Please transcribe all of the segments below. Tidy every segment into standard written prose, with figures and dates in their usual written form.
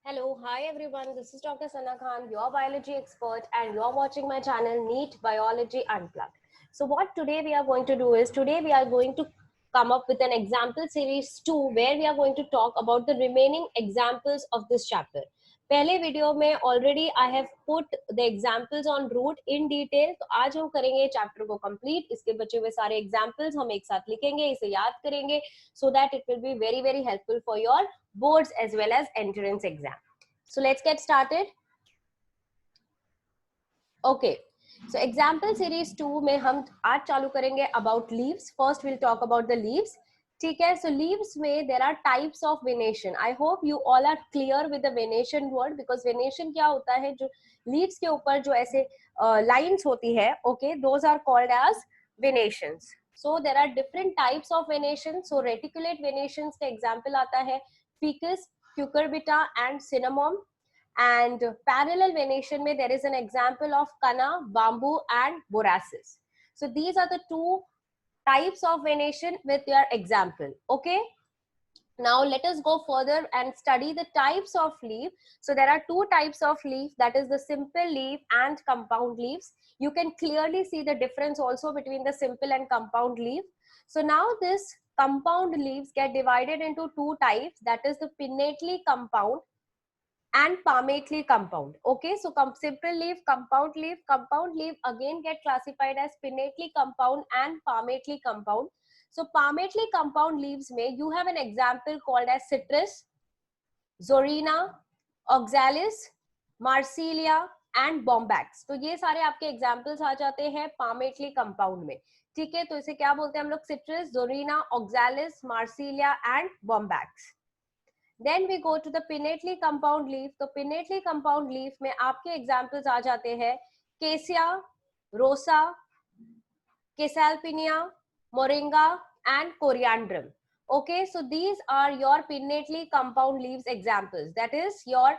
Hello, hi everyone. This is Dr. Sana Khan, your biology expert, and you're watching my channel NEET Biology Unplugged. So, what today we are going to do is today we are going to come up with an example series 2 where we are going to talk about the remaining examples of this chapter. पहले video में already I have put the examples on root in detail, तो आज हम करेंगे chapter को complete. इसके बचे हुए सारे एग्जाम्पल्स हम एक साथ लिखेंगे, इसे याद करेंगे, so that it will be very very helpful for your boards as well as entrance exam. So let's get started. Okay, so example series 2 में हम आज चालू करेंगे about leaves. First we'll talk about the leaves. ठीक है, so leaves में there are types of venation. I hope you all are clear with the venation word, because venation क्या होता है, जो leaves के ऊपर जो ऐसे lines होती है, okay, those are called as venations. So there are different types of venations. So reticulate venations का example आता है ficus, cucurbita and cinnamon. And parallel venation mein there is an example of canna, bamboo and borassus. So these are the two types of venation with your example. Okay, now let us go further and study the types of leaf. So there are two types of leaf, that is the simple leaf and compound leaves. You can clearly see the difference also between the simple and compound leaf. So now this compound leaves get divided into two types, that is the pinnately compound and palmately compound. Okay, so simple leaf, compound leaf again get classified as pinnately compound and palmately compound. So palmately compound leaves may you have an example called as citrus, zorina, oxalis, marsilia and bombax. तो ये सारे आपके examples आ जाते हैं palmately compound में. ठीक है, तो इसे क्या बोलते हैं हम लोग? citrus, zorina, oxalis, marsilia and bombax. Then we go to the pinnately compound leaf. तो pinnately compound leaf में आपके examples आ जाते हैं Cassia, Rosa, Casalpinia, Moringa and Coriandrum. Okay, so these are your pinnately compound leaves examples. That is your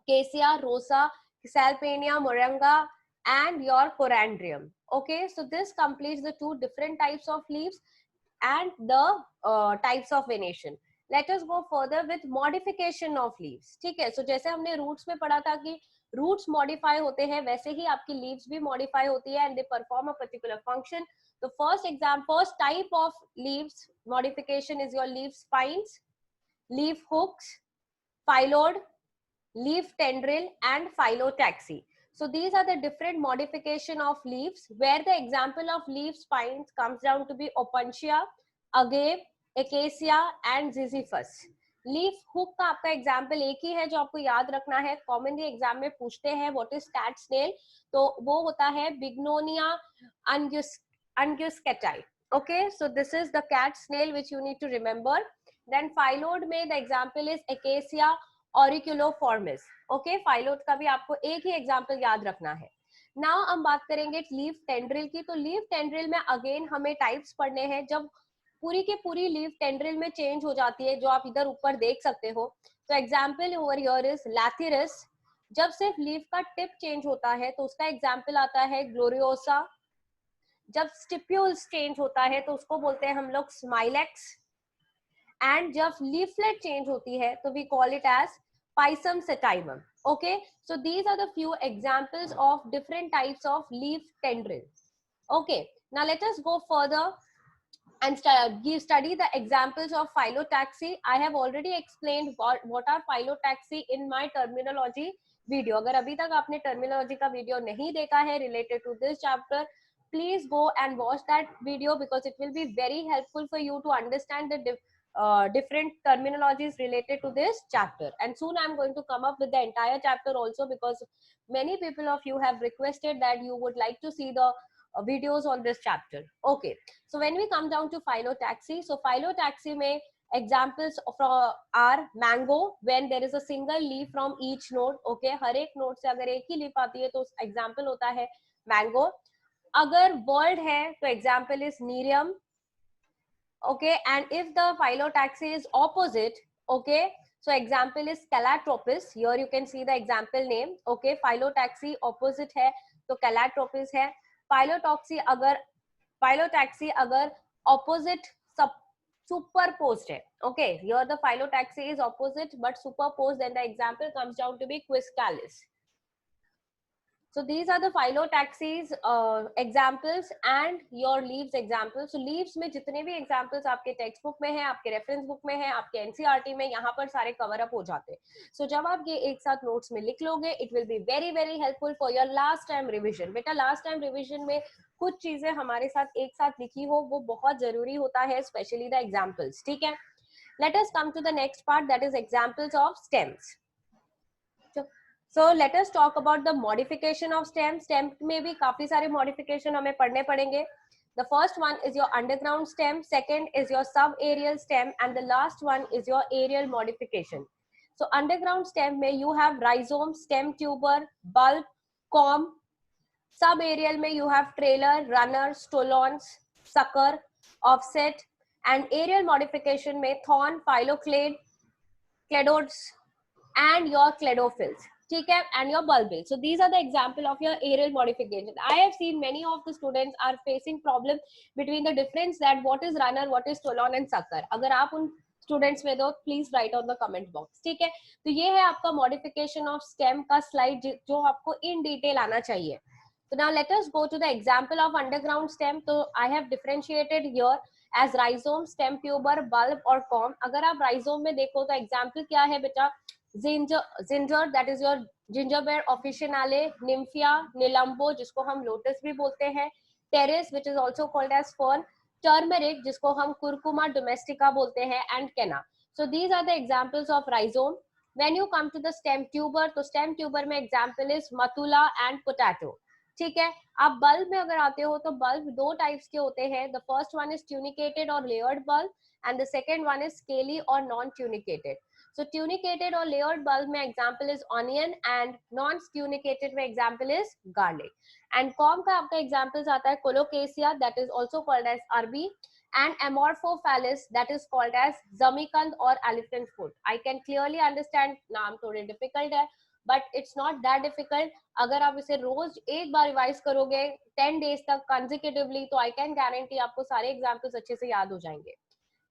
Cassia, Rosa, Casalpinia, Moringa and your Coriandrum. Okay, so this completes the two different types of leaves and the types of venation. Let us go further with modification of leaves. ठीक है, so जैसे हमने roots में पढ़ा था कि roots modify होते हैं, वैसे ही आपकी leaves भी modify होती है and they perform a particular function. The first type of leaves modification is your leaf spines, leaf hooks, phyllodes, leaf tendril and phyllotaxy. So these are the different modification of leaves, where the example of leaf spines comes down to be opuntia, agave, acacia and ziziphus. Leaf hook का आपका example एक ही है जो आपको याद रखना है, commonly exam में पूछते हैं व्हाट इज कैट स्नेल, तो वो होता है Bignonia unguiscati. Okay, so this is the cat's nail which you need to remember. Then phyllode में the example is Acacia auriculiformis. Okay, phyllode का भी आपको एक ही एग्जाम्पल याद रखना है. नाउ हम बात करेंगे लीफ टेंड्रिल की. तो लीफ टेंड्रिल में अगेन हमें टाइप्स पढ़ने हैं. जब पूरी के पूरी लीफ टेंड्रिल में चेंज हो जाती है, जो आप इधर ऊपर देख सकते हो, तो एग्जाम्पल ओवर हियर इज लैथिरस. जब सिर्फ लीफ का टिप चेंज होता है तो उसका एग्जाम्पल आता है ग्लोरियोसा. जब स्टिप्यूल्स चेंज होता है तो उसको बोलते हैं हम लोग स्माइलेक्स. एंड जब लीफलेट चेंज होती है तो we call it as Pisum sativum. Okay, so these are the few examples of different types of leaf tendril. Okay, now let us go further and study the examples of phyllotaxy. I have already explained what are phyllotaxy in my terminology video. अगर अभी तक आपने terminology का video नहीं देखा है related to this chapter, please go and watch that video, because it will be very helpful for you to understand the different terminologies related to this chapter. And soon I'm going to come up with the entire chapter also, because many people of you have requested that you would like to see the videos on this chapter. Okay, so when we come down to phyllotaxy, so phyllotaxy में examples from are mango, when there is a single leaf from each node. Okay, हर एक node से अगर एक ही leaf आती है तो example होता है mango. अगर word है तो example is Nerium. Okay, and if the phyllotaxy is opposite, okay, so example is Calotropis. Here you can see the example name. Okay, phyllotaxy opposite है तो Calotropis है. phyllotaxy अगर opposite superposed है. Okay, here the phyllotaxy is opposite but superposed, then the example comes down to be Quiscalis. So these are the phyllotaxies examples and your leaves examples. So leaves में जितने भी examples आपके text book में हैं, आपके reference book में हैं, आपके NCERT में, यहाँ पर सारे cover up हो जाते हैं. So जब आप ये एक साथ notes में लिख लोगे, it will be very very helpful for your last time revision. बेटा last time revision में कुछ चीजें हमारे साथ एक साथ लिखी हो, वो बहुत जरूरी होता है, especially the examples. ठीक है? Let us come to the next part, that is examples of stems. So let us talk about the modification of stem. Stem में भी काफी सारे modification हमें पढ़ने पड़ेंगे. The first one is your underground stem, second is your subaerial stem, and the last one is your aerial modification. So underground stem में you have rhizome, stem tuber, bulb, corm. Subaerial में you have trailer, runner, stolons, sucker, offset, and aerial modification में thorn, phyloclade, cladodes, and your cladophylls. ठीक है, and your bulbil. So these are the example of your aerial modification. I have seen many of the students are facing problem between the difference that what is runner, what is stolon and sucker. अगर आप उन students में दो, please write on the comment box. ठीक है, तो ये है आपका modification of stem का slide जो आपको in detail आना चाहिए. So now let us go to the example of underground stem. So I have differentiated here as rhizome, stem tuber, bulb और corm. अगर आप rhizome में देखो तो example क्या है बेटा? Ginger, that is your gingerbread officinale, nymphia, nilambo जिसको हम lotus भी बोलते हैं, teres which is also called as fern, turmeric जिसको हम curcuma domestica बोलते हैं, and kenna. So these are the examples of rhizome. When you come to the stem tuber, तो stem tuber में example is matula and potato. ठीक है, आप bulb में अगर आते हो तो bulb दो types के होते हैं. The first one is tunicated or layered bulb and the second one is scaly or non-tunicated. So tunicated or layered bulb में example is onion and non-tunicated में example is garlic. And corm का आपका examples आता है colocasia, that is also called as arbi, and amorphophallus, that is called as zamikand or elephant foot. I can clearly understand नाम थोड़े difficult है, but it's not that difficult. अगर आप इसे रोज एक बार रिवाइज करोगे 10 days तक consecutively, तो I can guarantee आपको सारे examples अच्छे से याद हो जाएंगे.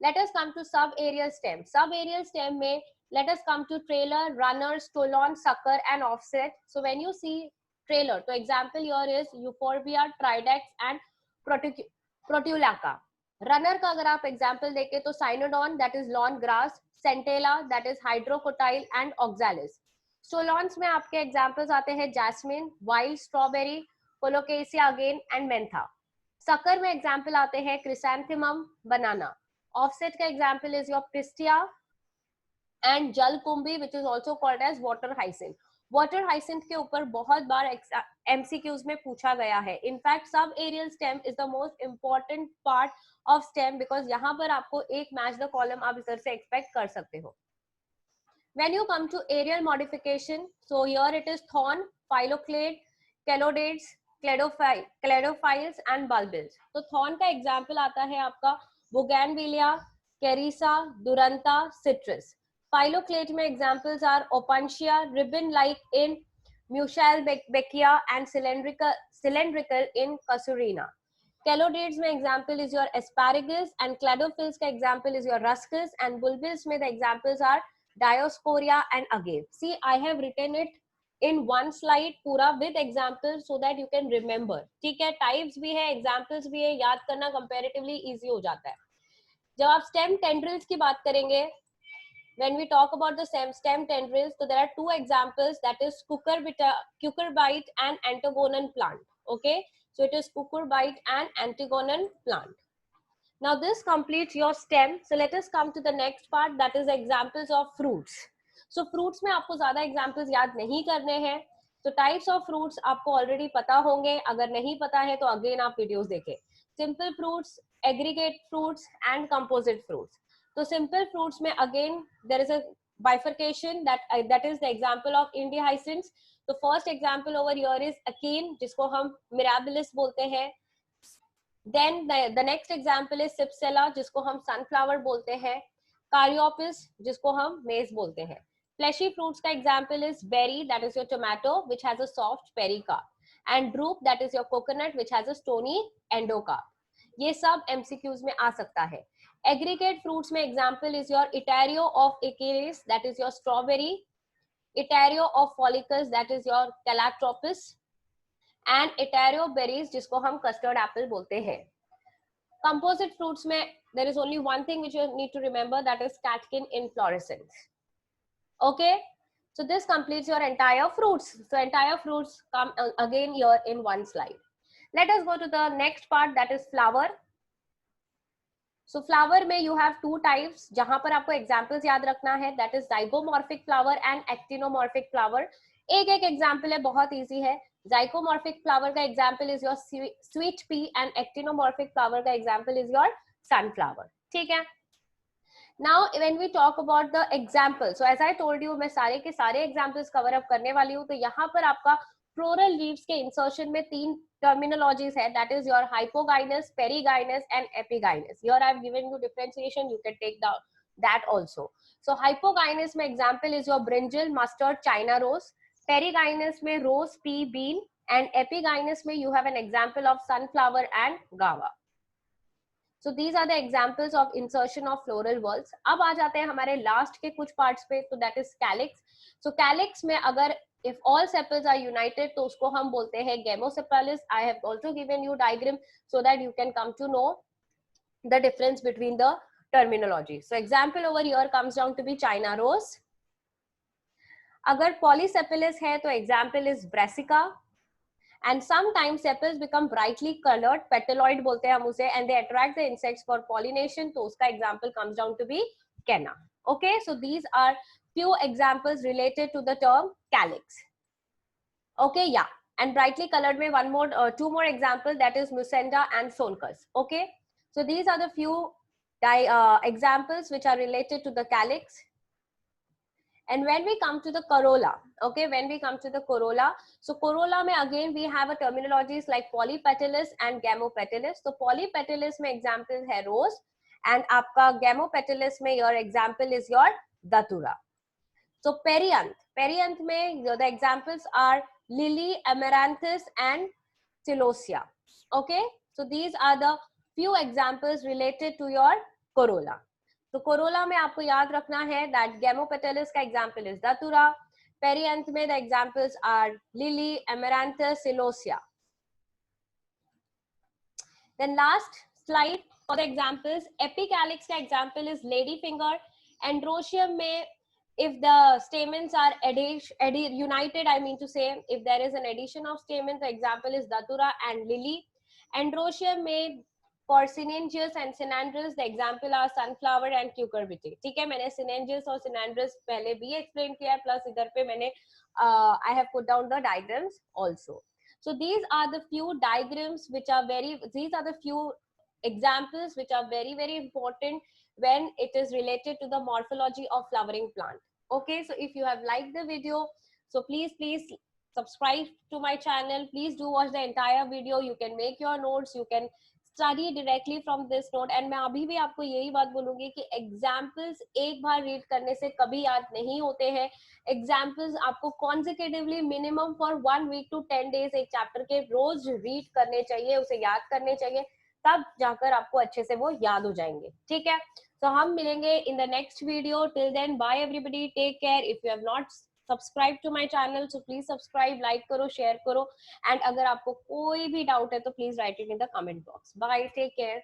Let us come to subaerial stem. Subaerial stem में let us come to trailer, runner, stolon, sucker and offset. So when you see trailer, so example here is euphorbia, tridax and protulaca. Runner का अगर आप example देखें तो cynodon, that is lawn grass, centella, that is hydrocotyle and oxalis. Stolons में आपके examples आते हैं jasmine, wild strawberry, colocasia again and mentha. Sucker में example आते हैं chrysanthemum, banana. Offset का example is your pistia and jalkumbi, which is also called as water hyacinth. Water hyacinth के ऊपर बहुत बार MCQs में पूछा गया है. In fact, subaerial stem is the most important part of stem because यहाँ पर आपको एक match the column आप इधर से expect कर सकते हो. When you come to aerial modification, so here it is thorn, phyloclade, calodades, cladophyles and bulbils. तो thorn का example आता है आपका Bougainvillea, Carissa, Duranta, Citrus. Phyloclade में examples are Opuntia, ribbon-like in Muschelbeckia and cylindrical in Casuarina. Calodades में example is your asparagus and cladophylls का example is your ruscus and bulbils में the examples are Dioscorea and agave. See, I have written it in one slide पूरा with examples so that you can remember. ठीक है, types भी है, examples भी है, याद करना comparatively easy हो जाता है. जब आप stem tendrils की बात करेंगे, when we talk about the stem tendrils, so there are two examples, that is cucurbite and antigonal plant. Okay, so it is cucurbite and antigonal plant. Now this completes your stem. So let us come to the next part, that is examples of fruits. So fruits में आपको ज़्यादा examples याद नहीं करने हैं. So types of fruits आपको already पता होंगे. अगर नहीं पता है तो again आप videos देखें. Simple fruits, aggregate fruits and composite fruits. So simple fruits में again there is a bifurcation that is the example of India hyacinths. The first example over here is akin जिसको हम mirabilis बोलते हैं. Then the next example is Cypsela जिसको हम sunflower बोलते हैं, Caryopis जिसको हम maize बोलते हैं. Fleshy fruits का example is berry, that is your tomato, which has a soft pericarp, and drupe, that is your coconut, which has a stony endocarp. ये सब MCQs में आ सकता है. Aggregate fruits में example is your Itario of Achilles, that is your strawberry. Itario of follicles, that is your Calotropis. And Itario berries, जिसको हम custard apple बोलते हैं. Composite fruits में there is only one thing which you need to remember, that is catkin inflorescence. Okay, so this completes your entire fruits. So entire fruits come again here in one slide. Let us go to the next part, that is flower. So flower में you have two types, जहां पर आपको examples याद रखना है, that is zygomorphic flower and actinomorphic flower. एक एक example है, बहुत easy है. Zygomorphic flower का example is your sweet pea and actinomorphic flower का example is your sunflower. ठीक है? Now when we talk about the example, so as I told you, मैं सारे के सारे examples cover up करने वाली हूँ. तो यहाँ पर आपका floral leaves के insertion में तीन terminologies है, that is your hypogynous, perigynous and epigynous. Here I have given you differentiation, you can take that also. So hypogynous में example is your brinjal, mustard, china rose. Perigynous में rose, pea, bean, and epigynous में you have an example of sunflower and guava. So these are the examples of insertion of floral whorls. अब आ जाते हैं हमारे last के कुछ parts पे, तो that is calyx. So calyx में अगर if all sepals are united तो उसको हम बोलते हैं gamosepalous. I have also given you diagram so that you can come to know the difference between the terminology. So example over here comes down to be china rose. अगर polysepalous है तो example is brassica. And sometimes sepals become brightly colored, petaloid बोलते हैं हम उसे, and they attract the insects for pollination. तो उसका example comes down to be canna. Okay, so these are few examples related to the term calyx. Okay, yeah, and brightly colored में one more, two more examples, that is musenda and soncus. Okay, so these are the few examples which are related to the calyx. And when we come to the corolla, okay, when we come to the corolla, so corolla में again we have a terminologies like polypetalous and gamopetalous. So polypetalous में example है rose, and आपका gamopetalous में your example is your datura. So perianth, perianth में the examples are lily, amaranthus and celosia. Okay, so these are the few examples related to your corolla. तो Corolla में आपको याद रखना है that gamopetalous का example is datura, perianth में the examples are lily, amaranthus, celosia. Then last slide for the examples, epicalyx का example is ladyfinger. Androecium में if the stamens are united, I mean to say if there is an addition of stamens, the example is datura and lily. Androecium में for Synangius and Synandrous, the example are sunflower and cucurbitae. ठीक है, मैंने Synangius और Synandrous पहले भी explain किया है, plus इधर पे मैंने I have put down the diagrams also. So these are the few diagrams which are these are the few examples which are very, very important when it is related to the morphology of flowering plant. Okay, so if you have liked the video, so please subscribe to my channel. Please do watch the entire video. You can make your notes, you can study directly from this note. And मैं अभी भी आपको यही बात बोलूंगी कि examples एक बार read करने से कभी याद नहीं होते हैं. Examples आपको consecutively minimum for 1 week to 10 days एक chapter के रोज read करने चाहिए, उसे याद करने चाहिए, तब जाकर आपको अच्छे से वो याद हो जाएंगे. ठीक है, तो हम मिलेंगे in the next video. Till then, bye everybody, take care. If you have not subscribe to my channel, so please subscribe, like करो, share करो, and अगर आपको कोई भी doubt है तो please write it in the comment box. Bye, take care.